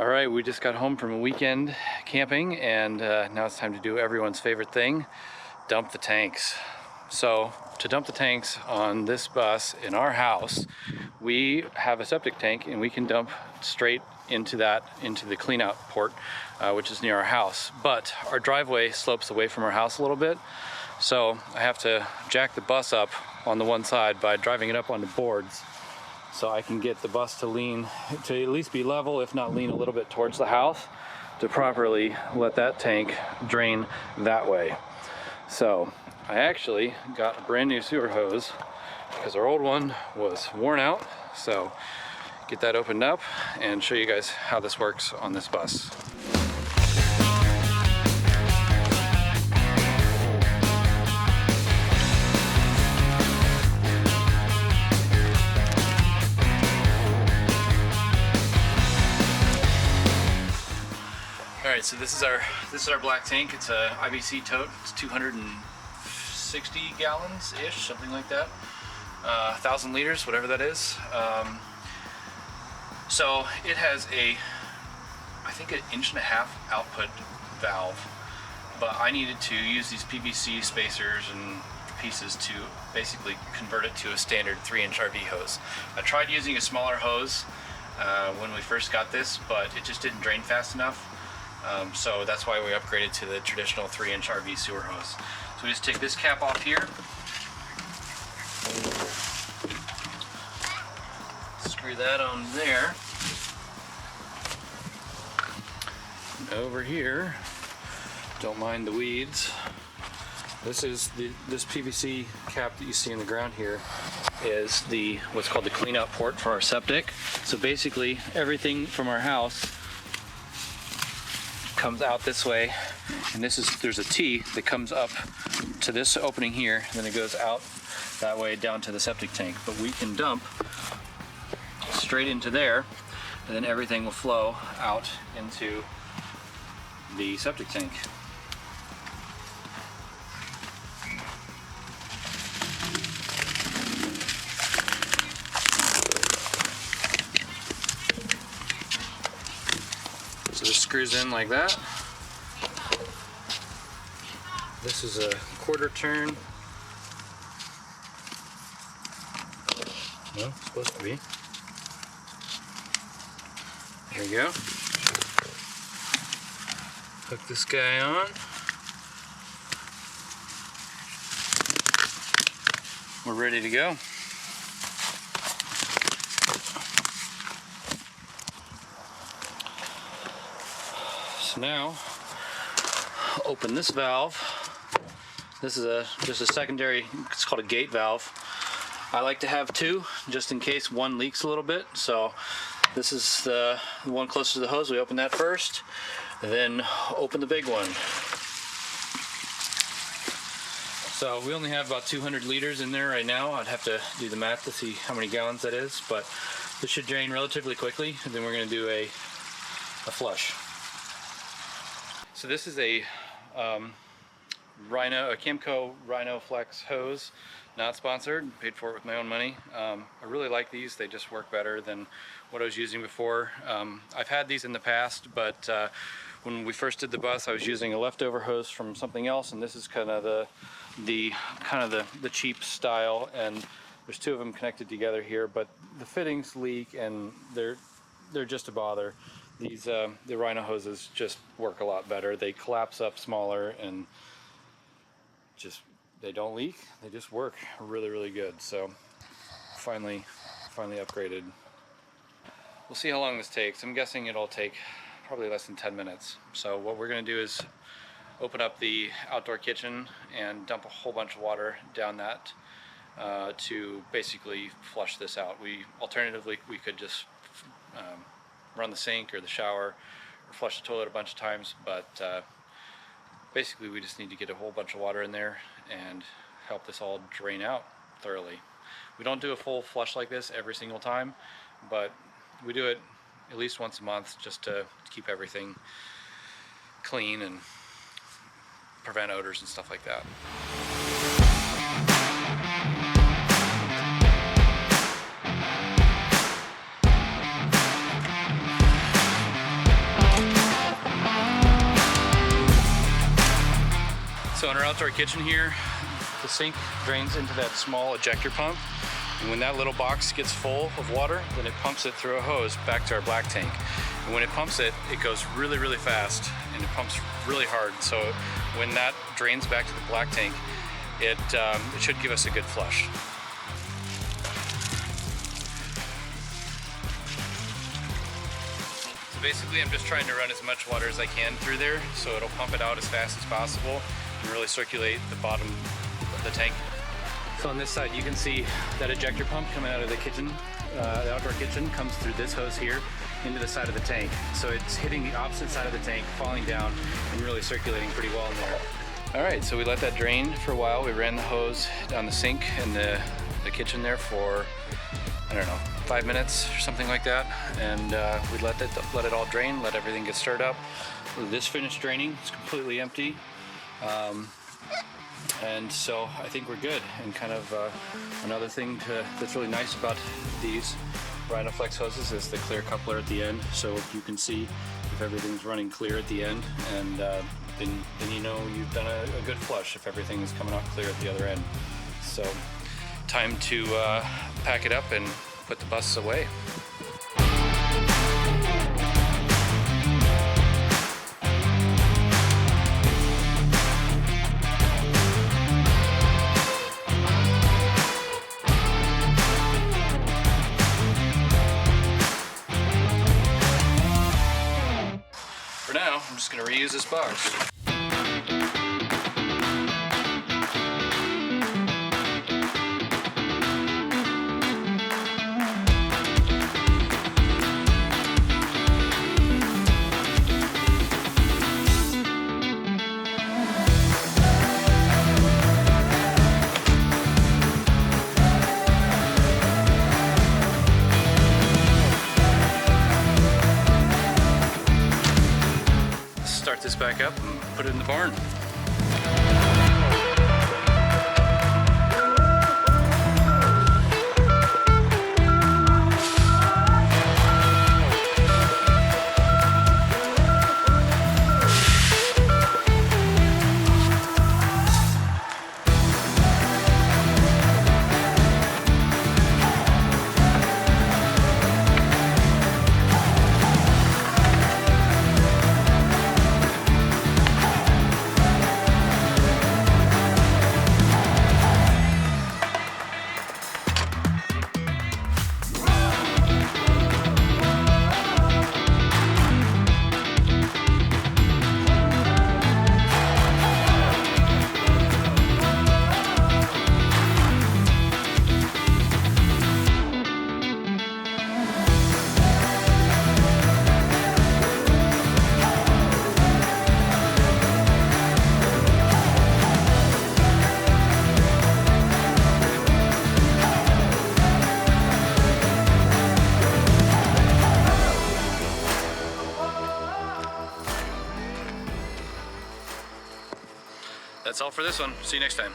All right, we just got home from a weekend camping, and now it's time to do everyone's favorite thing, dump the tanks. So to dump the tanks on this bus in our house, we have a septic tank and we can dump straight into the clean out port, which is near our house. But our driveway slopes away from our house a little bit, so I have to jack the bus up on the one side by driving it up onto boards, so I can get the bus to lean, to at least be level, if not lean a little bit towards the house, to properly let that tank drain that way. So I actually got a brand new sewer hose because our old one was worn out. So get that opened up and show you guys how this works on this bus. Alright, so this is our black tank. It's a IBC tote. It's 260 gallons-ish, something like that. 1,000 liters, whatever that is. So it has I think an 1.5 inch output valve, but I needed to use these PVC spacers and pieces to basically convert it to a standard 3-inch RV hose. I tried using a smaller hose when we first got this, but it just didn't drain fast enough. So that's why we upgraded to the traditional 3-inch RV sewer hose. So we just take this cap off here, screw that on there, and over here, don't mind the weeds, this PVC cap that you see in the ground here is what's called the clean out port for our septic. So basically everything from our house comes out this way, and there's a T that comes up to this opening here, and then it goes out that way down to the septic tank. But we can dump straight into there, and then everything will flow out into the septic tank. So this screws in like that. This is a quarter turn. Well, it's supposed to be. There you go. Hook this guy on. We're ready to go. So now, open this valve. This is just a secondary, it's called a gate valve. I like to have two, just in case one leaks a little bit. So this is the one closest to the hose. We open that first, and then open the big one. So we only have about 200 liters in there right now. I'd have to do the math to see how many gallons that is, but this should drain relatively quickly, and then we're going to do a flush. So this is a Camco Rhino Flex hose, not sponsored, paid for it with my own money. I really like these. They just work better than what I was using before. I've had these in the past, but when we first did the bus, I was using a leftover hose from something else, and this is kind of the cheap style, and there's two of them connected together here, but the fittings leak and they're just a bother. These the Rhino hoses just work a lot better. They collapse up smaller and they don't leak. They just work really, really good. So finally upgraded. We'll see how long this takes. I'm guessing it'll take probably less than 10 minutes. So what we're going to do is open up the outdoor kitchen and dump a whole bunch of water down that to basically flush this out. Alternatively, we could just run the sink or the shower or flush the toilet a bunch of times, but basically we just need to get a whole bunch of water in there and help this all drain out thoroughly. We don't do a full flush like this every single time, but we do it at least once a month just to keep everything clean and prevent odors and stuff like that. So in our outdoor kitchen here, the sink drains into that small ejector pump. And when that little box gets full of water, then it pumps it through a hose back to our black tank. And when it pumps it, it goes really, really fast and it pumps really hard. So when that drains back to the black tank, it should give us a good flush. So basically, I'm just trying to run as much water as I can through there so it'll pump it out as fast as possible and really circulate the bottom of the tank. So on this side, you can see that ejector pump coming out of the kitchen. The outdoor kitchen comes through this hose here into the side of the tank. So it's hitting the opposite side of the tank, falling down, and really circulating pretty well in there. All right, so we let that drain for a while. We ran the hose down the sink in the kitchen there for, I don't know, 5 minutes or something like that. And we let it all drain, let everything get stirred up. This finished draining, it's completely empty. And so I think we're good. And kind of another thing that's really nice about these Rhinoflex hoses is the clear coupler at the end. So you can see if everything's running clear at the end, and then you know you've done a good flush if everything is coming out clear at the other end. So time to pack it up and put the bus away. For now, I'm just going to reuse this box. Start this back up and put it in the barn. That's all for this one. See you next time.